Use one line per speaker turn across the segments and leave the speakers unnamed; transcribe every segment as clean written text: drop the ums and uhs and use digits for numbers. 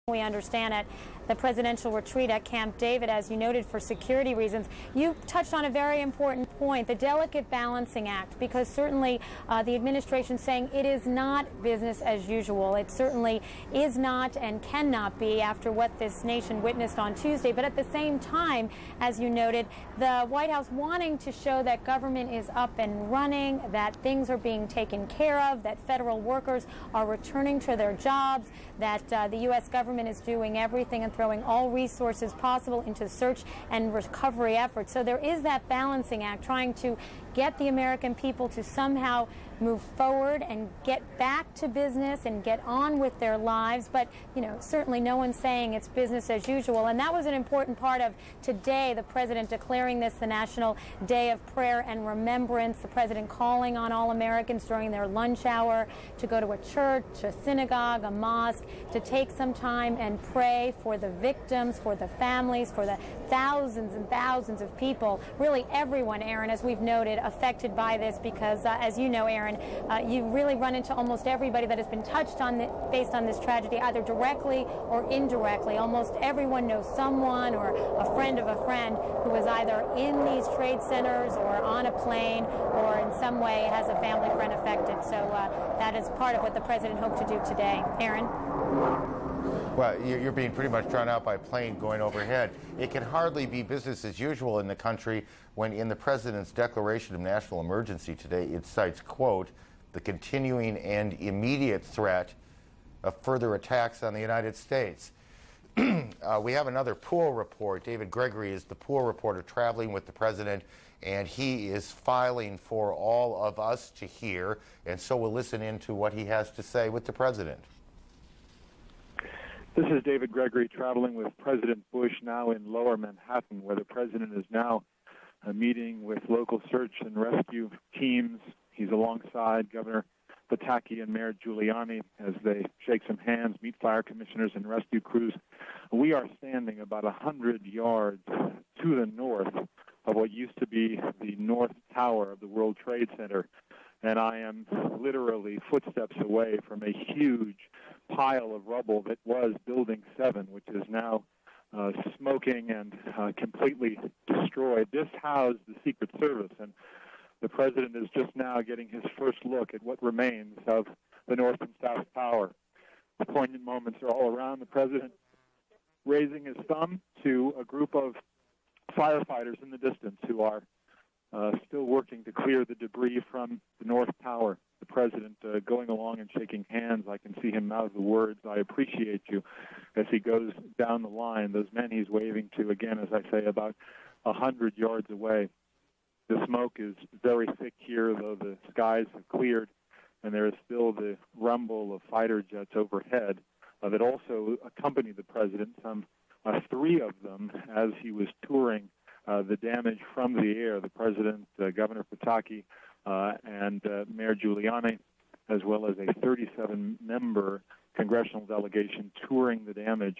We understand at the presidential retreat at Camp David, as you noted, for security reasons. You touched on a very important point, the delicate balancing act, because certainly the administration saying it is not business as usual. It certainly is not and cannot be after what this nation witnessed on Tuesday. But at the same time, as you noted, the White House wanting to show that government is up and running, that things are being taken care of, that federal workers are returning to their jobs, that the U.S. government is doing everything and throwing all resources possible into search and recovery efforts. So there is that balancing act, trying to get the American people to somehow move forward and get back to business and get on with their lives. But, you know, certainly no one's saying it's business as usual. And that was an important part of today, the president declaring this the National Day of Prayer and Remembrance, the president calling on all Americans during their lunch hour to go to a church, a synagogue, a mosque, to take some time and pray for the victims, for the families, for the thousands and thousands of people, really everyone, Aaron, as we've noted, affected by this, because as you know, Aaron, you really run into almost everybody that has been touched on based on this tragedy, either directly or indirectly. Almost everyone knows someone or a friend of a friend who was either in these trade centers or on a plane or in some way has a family friend affected. So that is part of what the president hoped to do today. Aaron?
Well, you're being pretty much drawn out by a plane going overhead. It can hardly be business as usual in the country when in the president's declaration of national emergency today it cites, quote, the continuing and immediate threat of further attacks on the United States. We have another pool report. David Gregory is the pool reporter traveling with the president, and he is filing for all of us to hear, and so we'll listen in to what he has to say with the president.
This is David Gregory traveling with President Bush now in Lower Manhattan, where the president is now meeting with local search and rescue teams. He's alongside Governor Pataki and Mayor Giuliani as they shake some hands, meet fire commissioners and rescue crews. We are standing about 100 yards to the north of what used to be the North Tower of the World Trade Center, and I am literally footsteps away from a huge pile of rubble that was Building 7, which is now smoking and completely destroyed. This housed the Secret Service, and the president is just now getting his first look at what remains of the North and South Tower. The poignant moments are all around. The president raising his thumb to a group of firefighters in the distance who are still working to clear the debris from the North Tower. The president going along and shaking hands. I can see him mouth the words, "I appreciate you," as he goes down the line. Those men he's waving to, again, as I say, about 100 yards away. The smoke is very thick here, though the skies have cleared, and there is still the rumble of fighter jets overhead that also accompanied the president, some 3 of them, as he was touring the damage from the air. The president, Governor Pataki, and Mayor Giuliani, as well as a 37-member congressional delegation touring the damage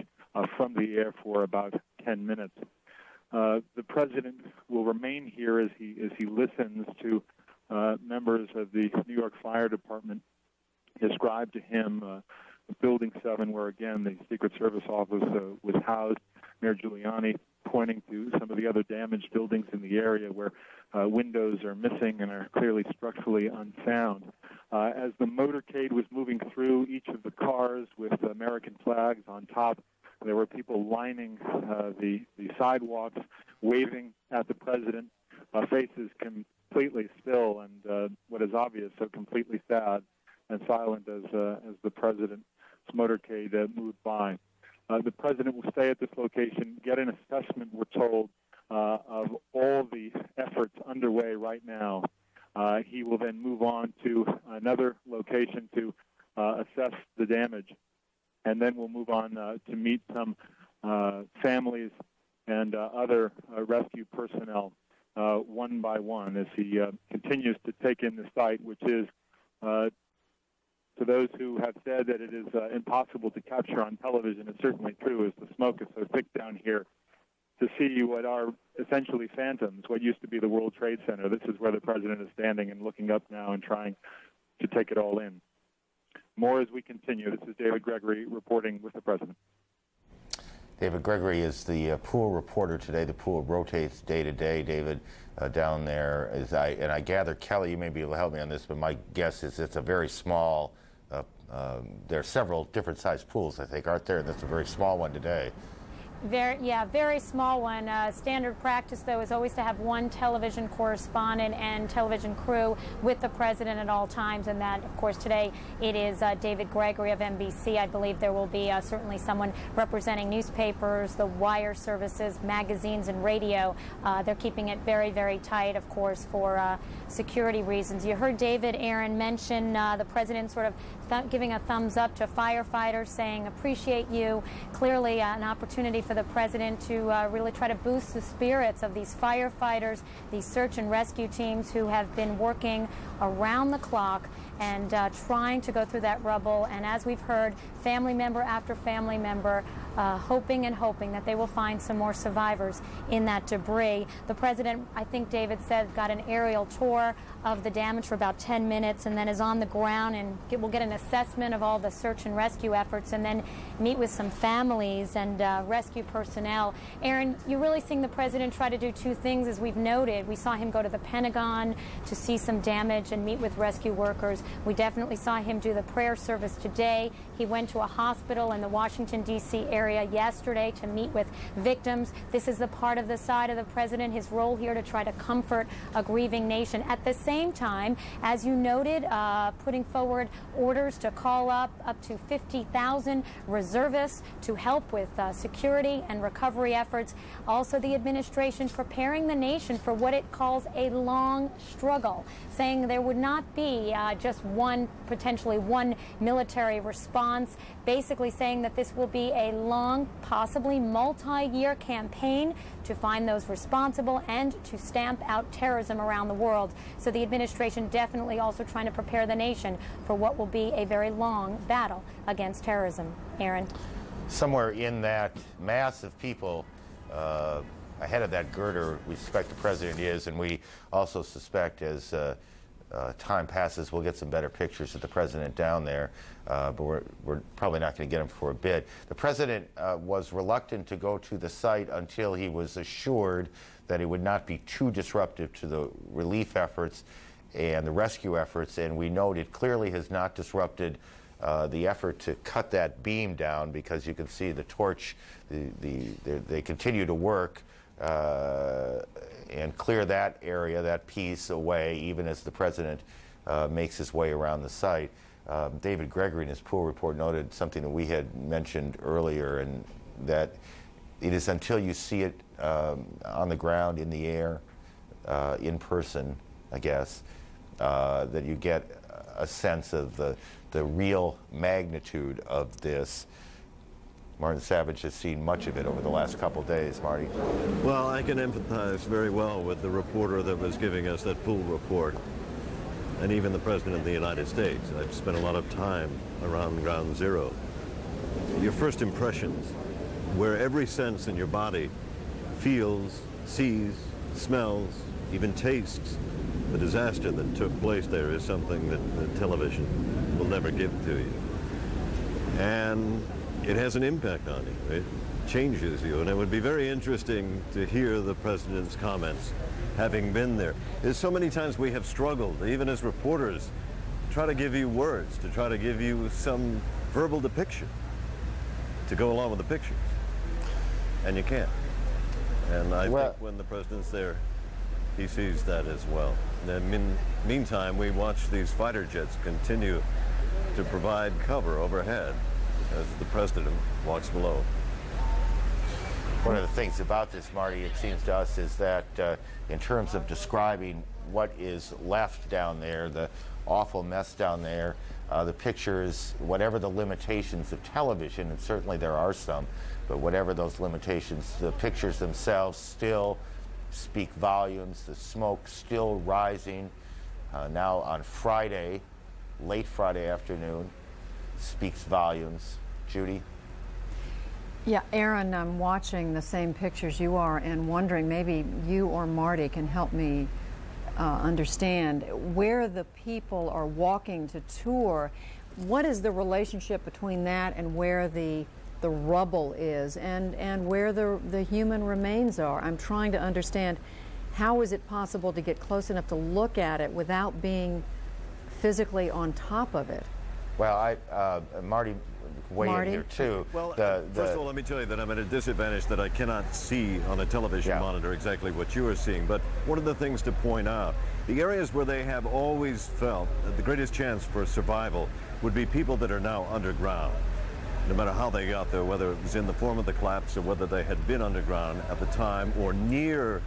from the air for about 10 minutes. The president will remain here as he listens to members of the New York Fire Department describe to him Building 7, where, again, the Secret Service office was housed. Mayor Giuliani pointing to some of the other damaged buildings in the area where windows are missing and are clearly structurally unsound. As the motorcade was moving through each of the cars with American flags on top, there were people lining the sidewalks, waving at the president, faces completely still and what is obvious, so completely sad and silent as the president's motorcade moved by. The president will stay at this location, get an assessment, we're told, of all the efforts underway right now. He will then move on to another location to assess the damage, and then we'll move on to meet some families and other rescue personnel one by one as he continues to take in the site, which is to those who have said that it is impossible to capture on television, it's certainly true, as the smoke is so thick down here, to see what are essentially phantoms, what used to be the World Trade Center. This is where the president is standing and looking up now and trying to take it all in. More as we continue. This is David Gregory reporting with the president.
David Gregory is the pool reporter today. The pool rotates day to day, David, down there. And I gather, Kelly, you may be able to help me on this, but my guess is it's a very small, there are several different sized pools, I think, aren't there? And that's a very small one today.
Very small one. Standard practice, though, is always to have one television correspondent and television crew with the president at all times, and that, of course, today it is David Gregory of NBC. I believe there will be certainly someone representing newspapers, the wire services, magazines, and radio. They're keeping it very, very tight, of course, for security reasons. You heard David, Aaron, mention the president sort of giving a thumbs up to firefighters, saying, appreciate you. Clearly an opportunity for the president to really try to boost the spirits of these firefighters, these search and rescue teams who have been working around the clock and trying to go through that rubble. And as we've heard, family member after family member hoping and hoping that they will find some more survivors in that debris. The president, I think David said, got an aerial tour of the damage for about 10 minutes and then is on the ground and will get an assessment of all the search and rescue efforts and then meet with some families and rescue personnel. Aaron, you're really seeing the president try to do two things, as we've noted. We saw him go to the Pentagon to see some damage and meet with rescue workers. We definitely saw him do the prayer service today. He went to a hospital in the Washington, D.C. area yesterday to meet with victims. This is the part of the side of the president, his role here to try to comfort a grieving nation. At the same time, as you noted, putting forward orders to call up to 50,000 reservists to help with security and recovery efforts. Also, the administration preparing the nation for what it calls a long struggle, saying there would not be just potentially one military response, basically saying that this will be a long, possibly multi-year campaign to find those responsible and to stamp out terrorism around the world. So the administration definitely also trying to prepare the nation for what will be a very long battle against terrorism. Aaron?
Somewhere in that mass of people ahead of that girder, we suspect the president is, and we also suspect as time passes, we'll get some better pictures of the president down there, but we're probably not going to get him for a bit. The president was reluctant to go to the site until he was assured that it would not be too disruptive to the relief efforts and the rescue efforts, and we note it clearly has not disrupted the effort to cut that beam down, because you can see the torch, they continue to work and clear that area, that piece away, even as the president makes his way around the site. David Gregory in his pool report noted something that we had mentioned earlier, and that it is until you see it on the ground, in the air, in person, I guess, that you get a sense of the real magnitude of this. Martin Savage has seen much of it over the last couple of days. Marty?
Well, I can empathize very well with the reporter that was giving us that pool report, and even the President of the United States. I've spent a lot of time around Ground Zero. Your first impressions, where every sense in your body feels, sees, smells, even tastes the disaster that took place there, is something that the television will never give to you. And it has an impact on you. It changes you, and it would be very interesting to hear the president's comments, having been there. There's so many times we have struggled, even as reporters, to try to give you words, to try to give you some verbal depiction to go along with the pictures, and you can't. And I think when the president's there, he sees that as well. And meantime, we watch these fighter jets continue to provide cover overhead as the president walks below.
One of the things about this, Marty, it seems to us, is that in terms of describing what is left down there, the awful mess down there, the pictures, whatever the limitations of television, and certainly there are some, but whatever those limitations, the pictures themselves still speak volumes. The smoke still rising now on Friday, late Friday afternoon, speaks volumes. Judy?
Yeah, Aaron, I'm watching the same pictures you are and wondering, maybe you or Marty can help me understand where the people are walking to tour. What is the relationship between that and where the the rubble is and where the human remains are. I'm trying to understand, how is it possible to get close enough to look at it without being physically on top of it?
Well, Marty weigh in here too.
Well, first of all, let me tell you that I'm at a disadvantage that I cannot see on a television monitor exactly what you are seeing. But one of the things to point out, the areas where they have always felt that the greatest chance for survival would be people that are now underground. No matter how they got there, whether it was in the form of the collapse or whether they had been underground at the time or near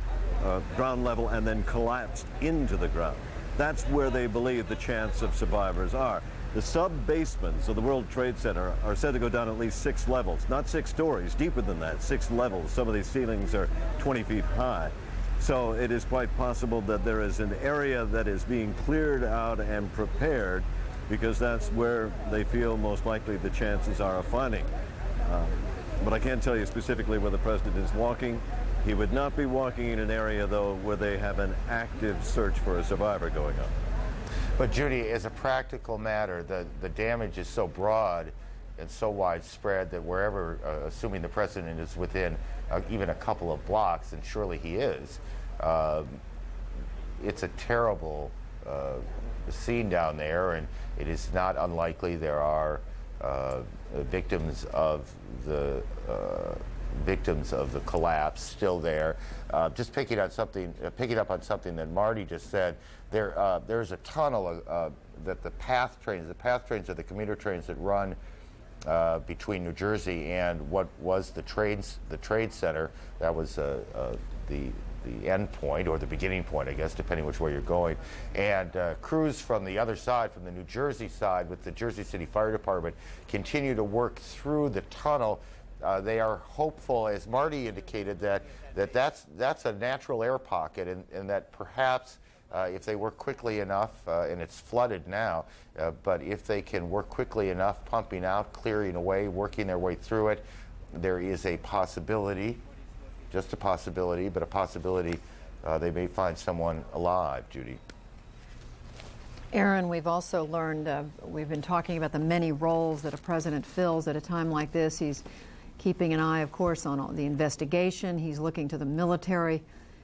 ground level and then collapsed into the ground. That's where they believe the chance of survivors are. The sub-basements of the World Trade Center are said to go down at least 6 levels, not 6 stories, deeper than that, 6 levels. Some of these ceilings are 20 feet high. So it is quite possible that there is an area that is being cleared out and prepared because that's where they feel most likely the chances are of finding. But I can't tell you specifically where the president is walking. He would not be walking in an area, though, where they have an active search for a survivor going on.
But Judy, as a practical matter, the damage is so broad and so widespread that wherever, assuming the president is within even a couple of blocks, and surely he is, it's a terrible scene down there, and it is not unlikely there are victims of the collapse still there. Just picking up on something that Marty just said, there's a tunnel that the PATH trains are the commuter trains that run between New Jersey and what was the trade center. That was the end point, or the beginning point, I guess, depending which way you're going. And crews from the other side, from the New Jersey side, with the Jersey City Fire Department, continue to work through the tunnel. They are hopeful, as Marty indicated, that's a natural air pocket, and that perhaps if they work quickly enough, and it's flooded now, but if they can work quickly enough, pumping out, clearing away, working their way through it, there is a possibility, just a possibility, but a possibility they may find someone alive, Judy.
Aaron, we've also learned, we've been talking about the many roles that a president fills at a time like this. He's keeping an eye, of course, on all the investigation. He's looking to the military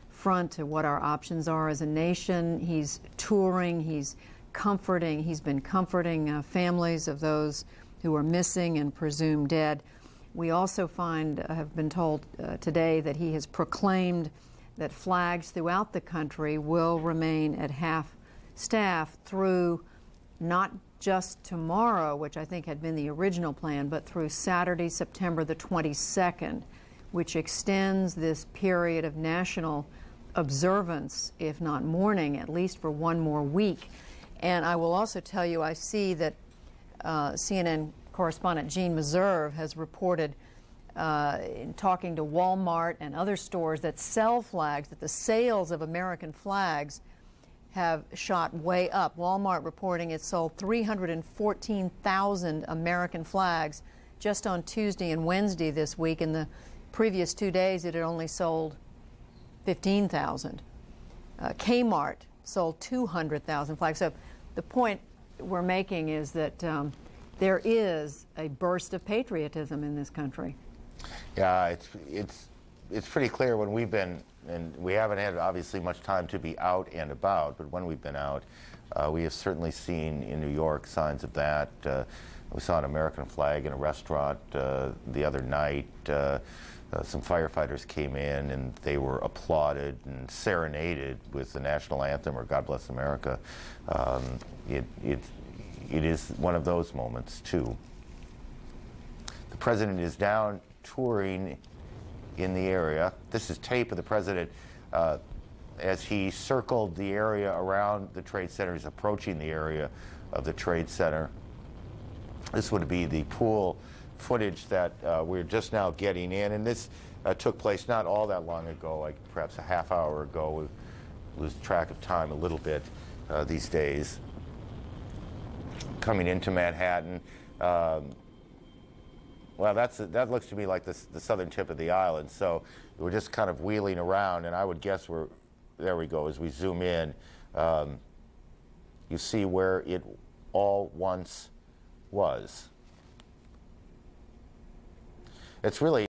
front, to what our options are as a nation. He's touring, he's been comforting families of those who are missing and presumed dead. We also have been told today that he has proclaimed that flags throughout the country will remain at half-staff through not just tomorrow, which I think had been the original plan, but through Saturday, September the 22nd, which extends this period of national observance, if not mourning, at least for one more week. And I will also tell you, I see that CNN correspondent Jean Meserve has reported in talking to Walmart and other stores that sell flags, that the sales of American flags have shot way up. Walmart reporting it sold 314,000 American flags just on Tuesday and Wednesday this week. In the previous 2 days, it had only sold 15,000. Kmart sold 200,000 flags. So the point we're making is that there is a burst of patriotism in this country.
Yeah, it's pretty clear when we've been, and we haven't had obviously much time to be out and about, but when we've been out, we have certainly seen in New York signs of that. We saw an American flag in a restaurant the other night. Some firefighters came in and they were applauded and serenaded with the national anthem, or God Bless America. It is one of those moments too. The president is down touring in the area. This is tape of the president as he circled the area around the Trade Center. He's approaching the area of the Trade Center. This would be the pool footage that we're just now getting in, and this took place not all that long ago, like perhaps a half hour ago. We lose track of time a little bit these days. Coming into Manhattan, well, that looks to me like the southern tip of the island, so we're just kind of wheeling around, and I would guess there we go, as we zoom in, you see where it all once was. It's really